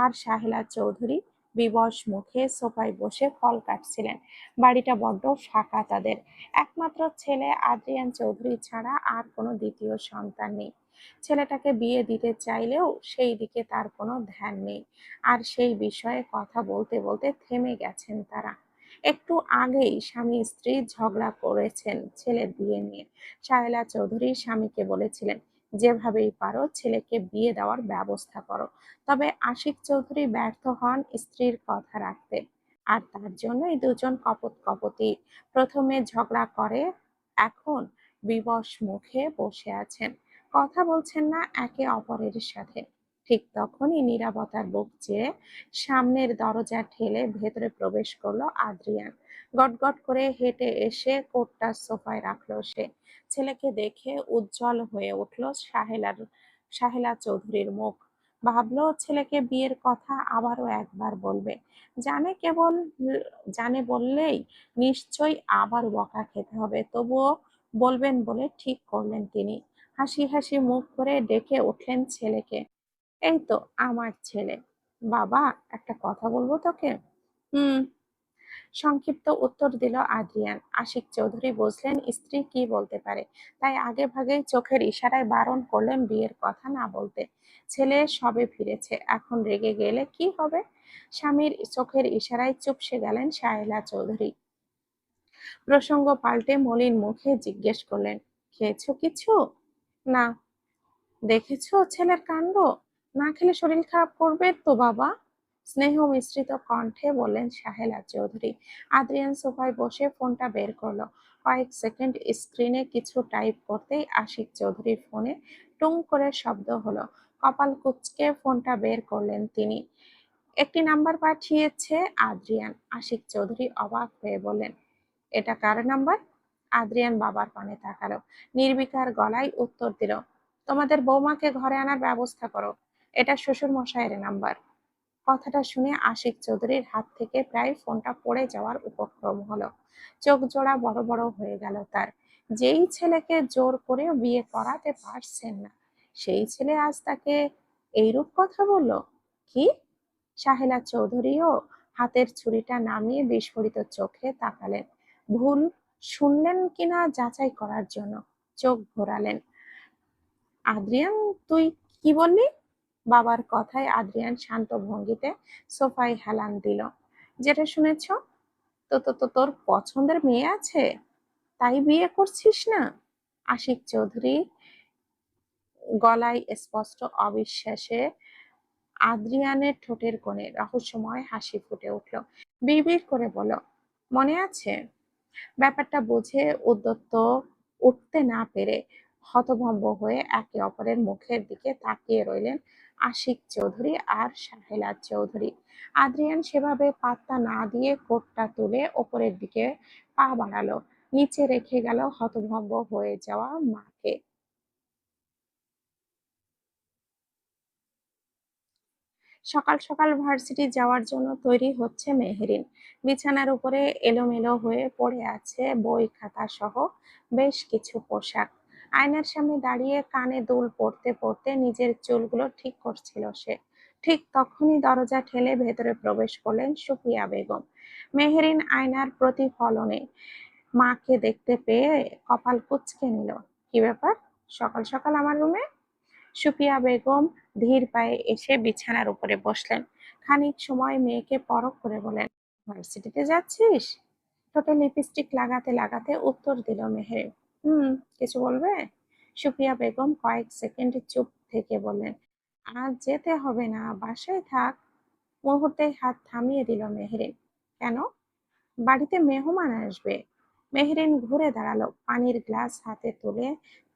আর সাহেলা চৌধুরী বিবশ মুখে সোফায় বসে ফল কাটছিলেন। বাড়িটা বড্ড ফাঁকা তাদের। একমাত্র ছেলে আদ্রিয়ান চৌধুরী ছাড়া আর কোনো দ্বিতীয় সন্তান নেই। ছেলেটাকে বিয়ে দিতে চাইলেও সেই দিকে তার কোনো ধ্যান নেই। আর সেই বিষয়ে কথা বলতে বলতে থেমে গেছেন তারা। একটু আগেই স্বামী স্ত্রী ঝগড়া করেছেন ছেলের বিয়ে নিয়ে। সাহেলা চৌধুরী স্বামীকে বলেছিলেন, যেভাবেই পারো ছেলেকে বিয়ে দেওয়ার ব্যবস্থা করো। তবে আশিক চৌধুরী ব্যর্থ হন স্ত্রীর কথা রাখতে। আর তার জন্যই দুজন কপট কপতি প্রথমে ঝগড়া করে, এখন বিবশ মুখে বসে আছেন, কথা বলছেন না একে অপরের সাথে। ঠিক তখনই নীরবতার বুক চিরে সামনের দরজা ঠেলে ভেতরে প্রবেশ করলো আদ্রিয়ান। গটগট করে হেঁটে এসে কোটটা সোফায় রাখলো সে। ছেলেকে দেখে উজ্জ্বল হয়ে উঠল সাহেলা চৌধুরীর মুখ। ভাবলো ছেলেকে বিয়ের কথা আবারও একবার বলবে। জানে কেবল জানে বললেই নিশ্চয়ই আবার বকা খেতে হবে, তবুও বলবেন বলে ঠিক করলেন তিনি। হাসি হাসি মুখ করে ডেকে উঠলেন ছেলেকে, এই তো আমার ছেলে। বাবা, একটা কথা বলবো তোকে। হুম, সংক্ষিপ্ত উত্তর দিল আদ্রিয়ান। আশিক চৌধুরী বুঝলেন স্ত্রী কি বলতে পারে, তাই আগে ভাগেই চোখের ইশারায় বারণ করলেন বিয়ের কথা না বলতে। ছেলে সবে ফিরেছে, এখন রেগে গেলে কি হবে? স্বামীর চোখের ইশারায় চুপসে গেলেন সাহেলা চৌধুরী। প্রসঙ্গ পাল্টে মলিন মুখে জিজ্ঞেস করলেন, খেয়েছো কিছু? না। দেখেছো ছেলের কাণ্ড? না খেলে শরীর খারাপ করবে তো বাবা। স্নেহ মিশ্রিত কণ্ঠে বললেন সাহেলা চৌধুরী। আদ্রিয়ান সোফায় বসে ফোনটা বের করলো। কয়েক সেকেন্ড স্ক্রিনে কিছু টাইপ করতেই আশিক চৌধুরীর ফোনে টুং করে শব্দ হলো। কপাল কুঁচকে ফোনটা বের করলেন তিনি। একটি নাম্বার পাঠিয়েছে আদ্রিয়ান। আশিক চৌধুরী অবাক হয়ে বললেন, এটা কার নাম্বার? আদ্রিয়ান বাবার পানে তাকালো। নির্বিকার গলায় উত্তর দিল, তোমাদের বৌমাকে ঘরে আনার ব্যবস্থা করো, এটা শ্বশুর মশাইয়ের নাম্বার। কথাটা শুনে আশিক চৌধুরীর হাত থেকে প্রায় ফোনটা পড়ে যাওয়ার উপক্রম হলো। চোখ জোড়া বড় বড় হয়ে গেল তার। যেই ছেলেকে জোর করে বিয়ে করাতে পারছেন না, সেই ছেলে আজ তাকে এইরূপ কথা বলল। কি? সাহেলা চৌধুরীও হাতের ছুরিটা নামিয়ে বিস্ফোরিত চোখে তাকালেন, ভুল শুনলেন কিনা যাচাই করার জন্য। চোখ ঘোরালেন। আদ্রিয়ান, তুই কি বললি? বাবার কথায় আদ্রিয়ান শান্ত ভঙ্গিতে সোফায় হেলান দিল। যেটা শুনেছ, তোর পছন্দের মেয়ে আছে, তাই বিয়ে করছিস না? আশিক চৌধুরী গলায় স্পষ্ট অবিশ্বাসে আদ্রিয়ানের ঠোঁটের কোণে রহস্যময় হাসি ফুটে উঠল। বিড়বিড় করে বলল, মনে আছে? ব্যাপারটা বুঝে উদ্যত উঠতে না পেরে হতভম্ব হয়ে একে অপরের মুখের দিকে তাকিয়ে রইলেন আশিক চৌধুরী আর সাহেলা চৌধুরী। আদ্রিয়ান সেভাবে পাত্তা না দিয়ে কোটটা তুলে ওপরের দিকে পা বাড়ালো, নিচে রেখে গেল হতভম্ব হয়ে যাওয়া মাকে। সকাল সকাল ভার্সিটি যাওয়ার জন্য তৈরি হচ্ছে মেহেরিন। বিছানার উপরে এলোমেলো হয়ে পড়ে আছে বই খাতা সহ বেশ কিছু পোশাক। আয়নার সামনে দাঁড়িয়ে কানে দুল পড়তে পড়তে নিজের চুলগুলো ঠিক করছিল সে। ঠিক তখনই দরজা ঠেলে ভেতরে প্রবেশ করলেন সুফিয়া বেগম। মেহেরিন আয়নার প্রতিফলনে মাকে দেখতে পেয়ে কপাল কুঁচকে নিল। কি ব্যাপার, সকাল সকাল আমার রুমে? সুফিয়া বেগম ধীর পায়ে এসে বিছানার উপরে বসলেন। খানিক সময় মেয়েকে পরখ করে বলেন, ভার্সিটিতে যাচ্ছিস? ঠোঁটে লিপস্টিক লাগাতে লাগাতে উত্তর দিল মেহের। হুম, কিছু বলবে? সুফিয়া বেগম কয়েক সেকেন্ড চুপ থেকে বললেন, আজ যেতে হবে না, বাসায় থাক। মুহূর্তেই হাত থামিয়ে দিল মেহেরিন। কেন? বাড়িতে মেহমান আসবে। মেহরিন ঘুরে দাঁড়ালো, পানির গ্লাস হাতে তুলে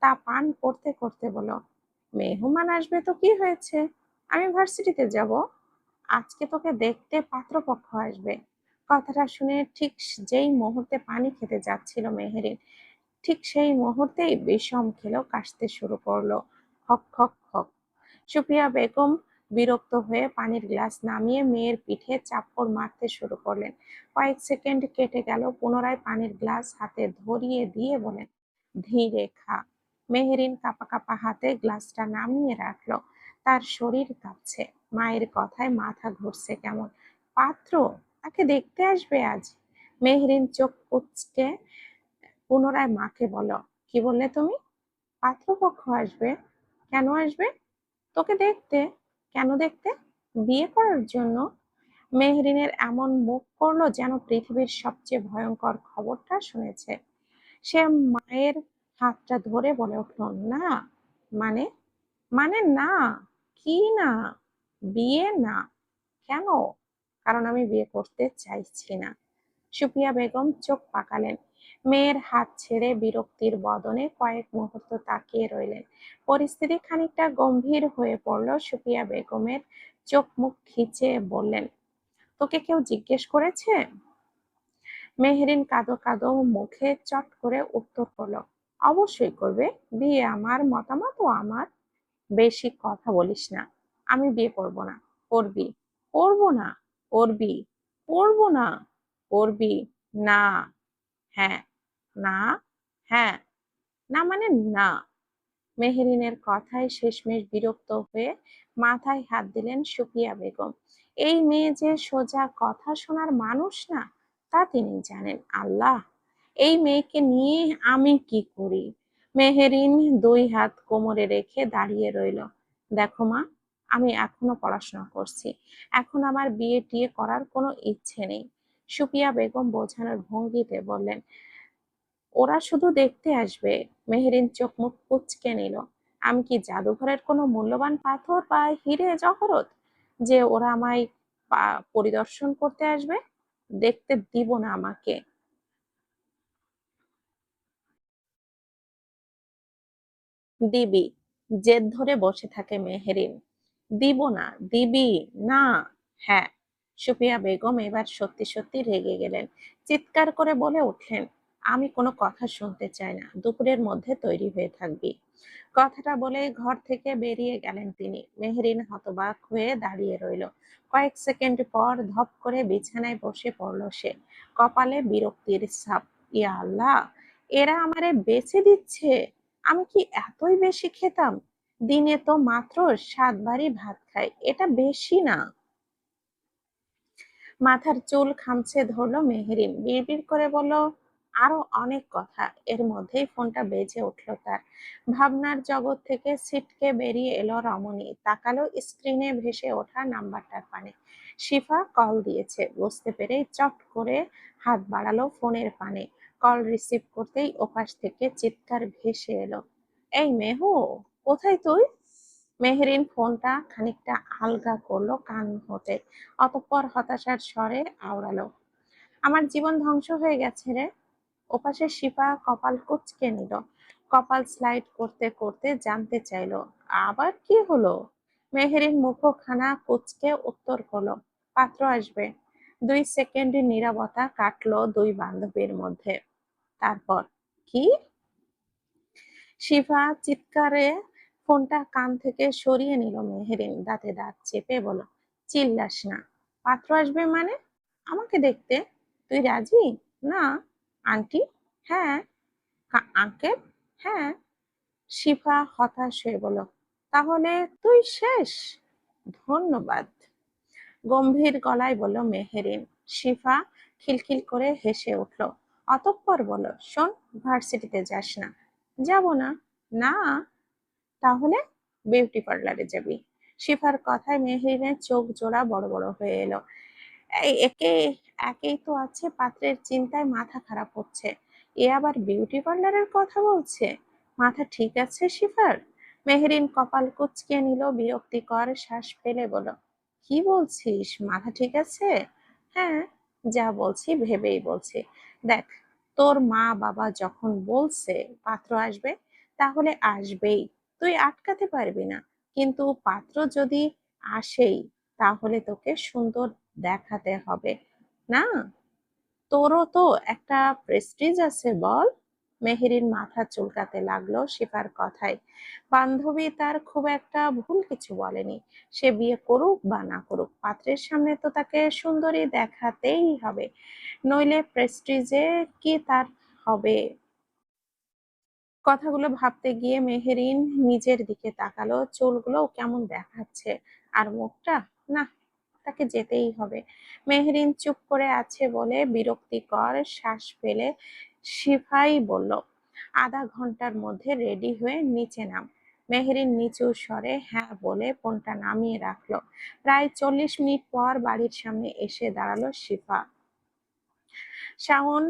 তা পান করতে করতে বলল, মেহমান আসবে তো কি হয়েছে, আমি ভার্সিটিতে যাব। আজকে তোকে দেখতে পাত্রপক্ষ আসবে। কথাটা শুনে ঠিক যেই মুহূর্তে পানি খেতে যাচ্ছিল মেহেরিন, ঠিক সেই মুহূর্তেই বিষম খেলো কাশতে শুরু করলো। খক খক খক। সুপ্রিয়া বেগম বিরক্ত হয়ে পানির গ্লাস নামিয়ে মেয়ের পিঠে চাপড় মারতে শুরু করলেন। কয়েক সেকেন্ড কেটে গেল, পুনরায় পানির গ্লাস হাতে ধরিয়ে দিয়ে বলেন, ধীরে খা। মেহেরিন কাঁপা কাঁপা হাতে গ্লাসটা নামিয়ে রাখলো। তার শরীর কাঁপছে, মায়ের কথায় মাথা ঘুরছে কেমন। পাত্র? তাকে দেখতে আসবে আজ? মেহেরিন চোখ কুঁচকে পুনরায় মাকে বলল, কি বললে তুমি? পাত্রপক্ষ আসবে? কেন আসবে? তোকে দেখতে। কেন দেখতে? বিয়ে করার জন্য। মেহরিনের এমন মুখ করলো যেন পৃথিবীর সবচেয়ে ভয়ঙ্কর খবরটা শুনেছে। সে মায়ের হাতটা ধরে বলে উঠল, না। মানে? মানে না। কি না? বিয়ে না। কেন? কারণ আমি বিয়ে করতে চাইছি না। সুফিয়া বেগম চোখ পাকালেন। মেয়ের হাত ছেড়ে বিরক্তির বদনে কয়েক মুহূর্ত তাকিয়ে রইলেন। পরিস্থিতি খানিকটা গম্ভীর হয়ে পড়ল। সুফিয়া বেগমের চোখ মুখ খিচে বললেন, তোকে কেউ জিজ্ঞেস করেছে? মেহরিন কাঁদো কাঁদো মুখে চট করে উত্তর করলো, অবশ্যই করবে। বিয়ে আমার, মতামতও আমার। বেশি কথা বলিস না। আমি বিয়ে করব না। করবি? করব না। করবি? করব না। করবি? না। হ্যাঁ। না। হ্যাঁ। না মানে না। মেহেরিনের কথায় শেষমেশ বিরক্ত হয়ে মাথায় হাত দিলেন সুফিয়া বেগম। এই মেয়ে যে সোজা কথা শোনার মানুষ না, তা তিনি জানেন। আল্লাহ, এই মেয়েকে নিয়ে আমি কি করি? মেহেরিন দুই হাত কোমরে রেখে দাঁড়িয়ে রইল। দেখো মা, আমি এখনো পড়াশোনা করছি। এখন আমার বিয়ে টিয়ে করার কোনো ইচ্ছে নেই। সুফিয়া বেগম বোঝানোর ভঙ্গিতে বললেন, ওরা শুধু দেখতে আসবে। মেহেরিন চোখ মুখ কুঁচকে নিল। আমি কি জাদুঘরের কোনো মূল্যবান পাথর বা হিরে জহরত যে ওরা আমায় পরিদর্শন করতে আসবে? দেখতে দিব না আমাকে। দিবি। জেদ ধরে বসে থাকে মেহেরিন। দিব না। দিবি না। হ্যাঁ। সুফিয়া বেগম এবার সত্যি সত্যি রেগে গেলেন। চিৎকার করে বলে উঠলেন, আমি কোনো কথা শুনতে চাই না, দুপুরের মধ্যে তৈরি হয়ে থাকবি। কথাটা বলে ঘর থেকে বেরিয়ে গেলেন তিনি। মেহেরিন হতবাক হয়ে দাঁড়িয়ে রইল। কয়েক সেকেন্ড পর ধপ করে বিছানায় বসে পড়ল সে। কপালে বিরক্তির ছাপ। ইয়া আল্লাহ, এরা আমারে বেছে দিচ্ছে। আমি কি এতই বেশি খেতাম? দিনে তো মাত্র 7 বারই ভাত খাই, এটা বেশি না? মাথার চুল খামছে ধরলো মেহেরিন, বিড়বিড় করে বলল, আরো অনেক কথা। এর মধ্যেই ফোনটা বেজে উঠলো তার। ভাবনার জগৎ থেকে ছিটকে বেরিয়ে এলো রমণী, তাকালো স্ক্রিনে ভেসে ওঠা নাম্বারটার পানে। শিফা কল দিয়েছে বুঝতে পেরেই চট করে হাত বাড়ালো ফোনের পানে। কল রিসিভ করতেই ওপাশ থেকে চিৎকার ভেসে এলো, এই মেহু, কোথায় তুই? মেহেরিন ফোনটা খানিকটা আলগা করলো কান হতে, অতঃপর হতাশার স্বরে আওড়ালো, আমার জীবন ধ্বংস হয়ে গেছে রে। ওপাশে শিপা কপাল কুঁচকে নিল। কপাল স্লাইড করতে করতে জানতে চাইলো, আবার কি হলো? মেহেরিন মুখখানা কুঁচকে উত্তর করলো, পাত্র আসবে। 2 সেকেন্ড নীরবতা কাটলো দুই বান্ধবীর মধ্যে। তারপর, কি? শিফা চিৎকারে ফোনটা কান থেকে সরিয়ে নিল। মেহেরিন দাঁতে দাঁত চেপে বলল, চিল্লাস না। পাত্র আসবে মানে? আমাকে দেখতে? তুই রাজি? না। আন্টি? হ্যাঁ। আঙ্কেল? হ্যাঁ। শিফা হতাশ হয়ে বলল, তাহলে তুই শেষ। ধন্যবাদ, গম্ভীর গলায় বলল মেহেরিন। শিফা খিলখিল করে হেসে উঠল। অতঃপর বলল, শোন, ভার্সিটিতে যাস না। যাব না। না। তাহলে বিউটি পার্লারে যাবি। শিফার কথায় মেহেরিনের চোখ জোড়া বড় বড় হয়ে এলো। এই একেই তো আছে পাত্রের চিন্তায় মাথা খারাপ হচ্ছে, এ আবার বিউটি পার্লারের কথা বলছে। মাথা ঠিক আছে শিফার? মেহেরিন কপাল কুঁচকে নিল, বিরক্তিকর শ্বাস ফেলে বলল, কি বলছিস, মাথা ঠিক আছে? হ্যাঁ, যা বলছি ভেবেই বলছি। দেখ, তোর মা বাবা যখন বলছে পাত্র আসবে, তাহলে আসবেই, তুই আটকাতে পারবি না। কিন্তু পাত্র যদি আসেই, তাহলে তোকে সুন্দর দেখাতে হবে না? তোরও তো একটা প্রেস্টিজ আছে, বল। মেহেরিন মাথা চুলকাতে লাগলো শিফার কথায়। বান্ধবী তার খুব একটা ভুল কিছু বলেনি। সে বিয়ে করুক বা না করুক, পাত্রের সামনে তো তাকে সুন্দরী দেখাতেই হবে, নইলে প্রেস্টিজে কি তার হবে? কথাগুলো ভাবতে গিয়ে মেহেরিন নিজের দিকে তাকালো, চুলগুলো কেমন দেখাচ্ছে, আর মুখটা, না, তাকে যেতেই হবে। মেহেরিন চুপ করে আছে বলে বিরক্তিকর শ্বাস ফেলে শিফাই বলল, আধা ঘন্টার মধ্যে রেডি হয়ে নিচে নাম। মেহেরিন নিচু স্বরে হ্যাঁ বলে ফোনটা নামিয়ে রাখলো। প্রায় 40 মিনিট পর বাড়ির সামনে এসে দাঁড়ালো শিফা। শাওন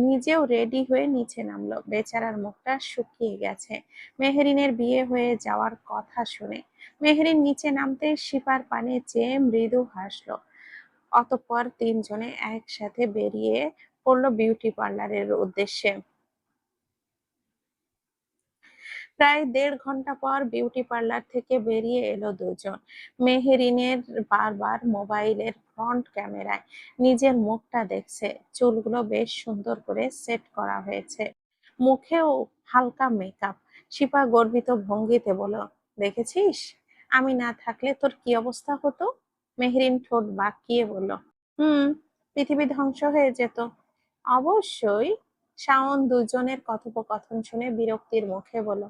নিজেও রেডি হয়ে নিচে নামলো। বেচারার মুখটা শুকিয়ে গেছে মেহেরিনের বিয়ে হয়ে যাওয়ার কথা শুনে। মেহেরিন নিচে নামতে শিফার পানে চেয়ে মৃদু হাসলো। অতঃপর তিনজনে একসাথে বেরিয়ে পড়লো বিউটি পার্লারের উদ্দেশ্যে। প্রায় 1.5 ঘন্টা পর বিউটি পার্লার থেকে বেরিয়ে এলো দুজন। মেহেরিনের বারবার মোবাইলের ফ্রন্ট ক্যামেরায় নিজের মুখটা দেখছে। চুলগুলো বেশ সুন্দর করে সেট করা হয়েছে, মুখেও হালকা মেকআপ। শিপা গর্বিত ভঙ্গিতে বলল, দেখেছিস, আমি না থাকলে তোর কি অবস্থা হতো? মেহেরিন ঠোঁট বাঁকিয়ে বলল, হুম, পৃথিবী ধ্বংস হয়ে যেত। অবশ্যই। শাওন দুজনের কথোপকথন শুনে বিরক্তির মুখে বলল,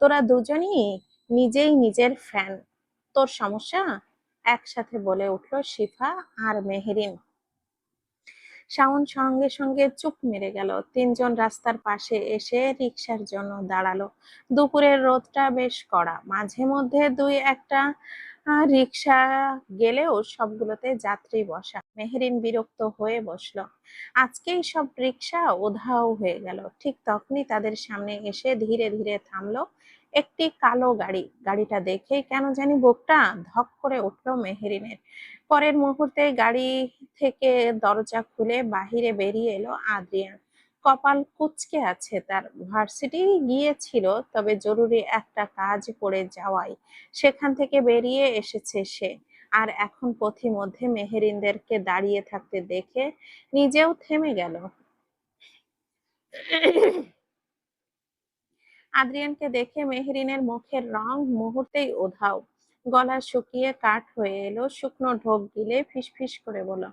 তোরা দুজনই নিজেই নিজের ফ্যান, তোর সমস্যা? একসাথে বলে উঠল শিফা আর মেহেরিন। শাওন সঙ্গে সঙ্গে চুপ মেরে গেল। তিনজন রাস্তার পাশে এসে রিকশার জন্য দাঁড়ালো। দুপুরের রোদটা বেশ কড়া, মাঝে মধ্যে দুই একটা রিকশা গেলেও সবগুলোতে যাত্রী বসা। মেহেরিন বিরক্ত হয়ে বসলো। আজকেই সব রিকশা উধাও হয়ে গেল। ঠিক তখনই তাদের সামনে এসে ধীরে ধীরে থামলো একটি কালো গাড়ি। গাড়িটা দেখেই কেন জানি বুকটা ধক করে উঠলো মেহেরিনের। পরের মুহূর্তে গাড়ি থেকে দরজা খুলে বাহিরে বেরিয়ে এলো আদ্রিয়ান। কপাল কুঁচকে আছে তার। ভার্সিটি গিয়েছিল, তবে জরুরি একটা কাজ পড়ে যাওয়ায় সেখান থেকে বেরিয়ে এসেছে সে। আর এখন পথিমধ্যে মেহেরিনদেরকে দাঁড়িয়ে থাকতে দেখে নিজেও থেমে গেল। আদ্রিয়ানকে দেখে মেহেরিনের মুখের রং মুহূর্তেই উধাও। গলা শুকিয়ে কাঠ হয়ে এলো, শুকনো ঢোক গিলে ফিসফিস করে বলল,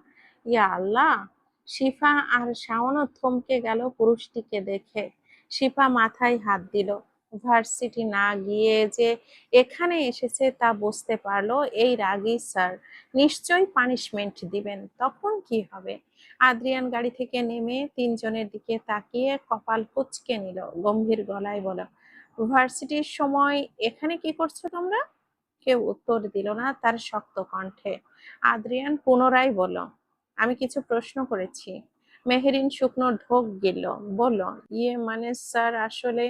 ইয়া আল্লাহ! শিফা আর শাওনও থমকে গেল পুরুষটিকে দেখে। শিফা মাথায় হাত দিল। ভার্সিটি না গিয়ে যে এখানে এসেছে তা বুঝতে পারলো এই রাগী স্যার নিশ্চয়ই পানিশমেন্ট দিবেন। তখন কি হবে? আদ্রিয়ান গাড়ি থেকে নেমে তিনজনের দিকে তাকিয়ে কপাল কুঁচকে নিল, গম্ভীর গলায় বলল, ভার্সিটির সময় এখানে কি করছো তোমরা? কেউ উত্তর দিল না তার শক্ত কণ্ঠে। আদ্রিয়ান পুনরায় বলল, আমি কিছু প্রশ্ন করেছি। মেহেরিন শুকনো ঢোক গিলল, বলল, ইয়ে মানে স্যার, আসলে।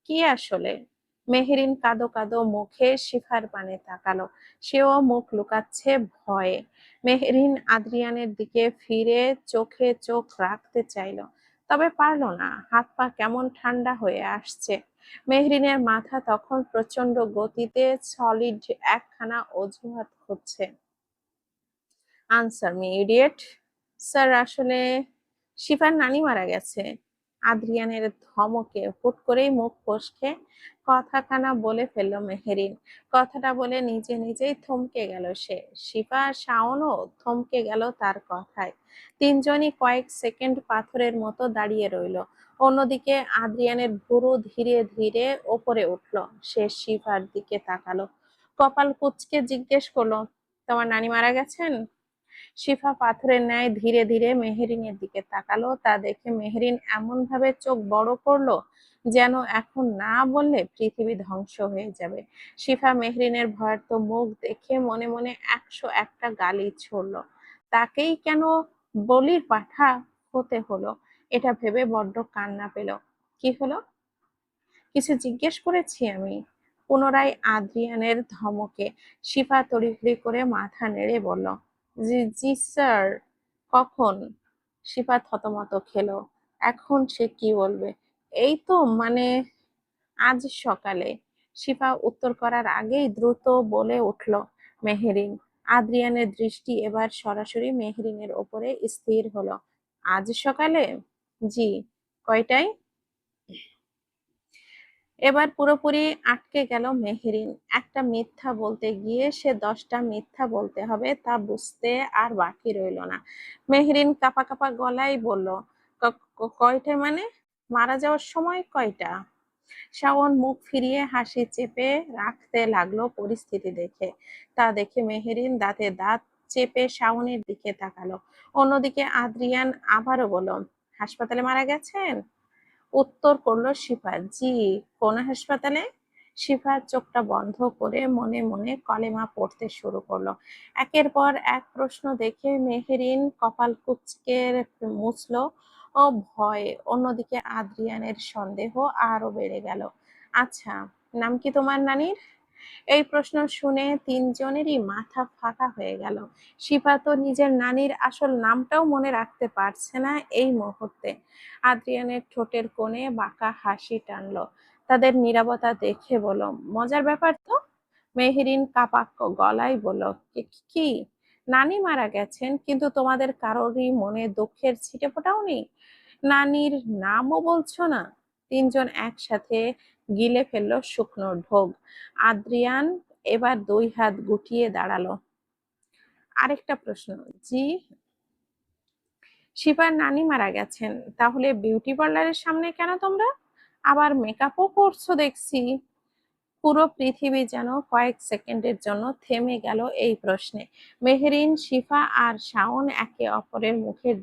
কি আসলে? মেহেরিন কাঁদো কাঁদো মুখে শিখার পানে তাকালো। সেও মুখ লুকাচ্ছে ভয়ে। মেহেরিন আদ্রিয়ানের দিকে ফিরে চোখে চোখ রাখতে চাইল, তবে পারল না। হাত পা কেমন ঠান্ডা হয়ে আসছে। মেহরিনের মাথা তখন প্রচন্ড গতিতে সলিড একখানা অজুহাত খুঁজছে। Answer me, idiot. স্যার, আসলে শিফার নানি মারা গেছে। আদ্রিয়ানের ধমকে হুট করেই মুখ ফসকে কথাখানা বলে ফেলল মেহেরিন। কথাটা বলে নিজে নিজেই থমকে গেল সে। শিফা আর শাওনও থমকে গেল তার কথায়। তিনজনই কয়েক সেকেন্ড পাথরের মতো দাঁড়িয়ে রইল। অন্যদিকে আদ্রিয়ানের ভুরু ধীরে ধীরে ওপরে উঠল। সে শিফার দিকে তাকালো, কপাল কুঁচকে জিজ্ঞেস করলো, তোমার নানি মারা গেছেন? শিফা পাথরের ন্যায় ধীরে ধীরে মেহেরিনের দিকে তাকালো। তা দেখে মেহেরিন এমন ভাবে চোখ বড় করলো যেন এখন না বললে পৃথিবী ধ্বংস হয়ে যাবে। শিফা মেহেরিনের ভয়ার্ত মুখ দেখে মনে মনে 101টা গালি ছুড়লো। তাকেই কেন বলির পাঠা হতে হলো এটা ভেবে বড্ড কান্না পেল। কি হলো? কিছু জিজ্ঞেস করেছি আমি? পুনরায় আদ্রিয়ানের ধমকে শিফা তড়িঘড়ি করে মাথা নেড়ে বলল, জি জি স্যার। কখন? শিফা থতমত খেলো। এখন সে কি বলবে? এই তো মানে আজ সকালে। শিফা উত্তর করার আগেই দ্রুত বলে উঠল মেহেরিন। আদ্রিয়ানের দৃষ্টি এবার সরাসরি মেহেরিনের ওপরে স্থির হলো। আজ সকালে? জি। কয়টায়? এবার পুরোপুরি আটকে গেল মেহেরিন। একটা মিথ্যা বলতে গিয়ে সে 10টা মিথ্যা বলতে হবে তা বুঝতে আর বাকি রইল না। মেহেরিন কাঁপা কাঁপা গলায় বলল, কয়টায় মানে? মারা যাওয়ার সময় কয়টা? শাওন মুখ ফিরিয়ে হাসি চেপে রাখতে লাগলো পরিস্থিতি দেখে। তা দেখে মেহেরিন দাঁতে দাঁত চেপে শাওনের দিকে তাকালো। অন্যদিকে আদ্রিয়ান আবারও বলল, হাসপাতালে মারা গেছেন? উত্তর করলো শিফা, জি। কোন হাসপাতালে? শিফা চোখটা বন্ধ করে মনে মনে কলেমা পড়তে শুরু করলো। একের পর এক প্রশ্ন দেখে মেহেরিন কপাল কুঁচকে মুছলো ও ভয়ে। অন্যদিকে আদ্রিয়ানের সন্দেহ আরো বেড়ে গেল। আচ্ছা, নাম কি তোমার নানির? এই প্রশ্ন শুনে তিনজনেরই মাথা ফাঁকা হয়ে গেল। শিফা তো নিজের নানির আসল নামটাও মনে রাখতে পারছে না এই মুহূর্তে। আদ্রিয়ানের ঠোঁটের কোণে বাঁকা হাসি টানলো। তাদের নীরবতা দেখে বলল, মজার ব্যাপার তো। মেহেরিন কাঁপা গলায় বলল, কি? নানি মারা গেছেন, কিন্তু তোমাদের কারোরই মনে দুঃখের ছিটেফোঁটাও নেই? নানির নামও বলছো না? তিনজন একসাথে গিলে ফেললো শুকনো ঢোক। আদ্রিয়ান এবার 2 হাত গুটিয়ে দাঁড়ালো। আরেকটা প্রশ্ন। জি। শিবার নানি মারা গেছেন, তাহলে বিউটি পার্লারের সামনে কেন তোমরা? আবার মেকআপও করছো দেখছি। পুরো পৃথিবী যেন কয়েক সেকেন্ডের জন্য থেমে গেল এই প্রশ্নে। মেহেরিন, শিফা আর শাওন একে অপরের মুখের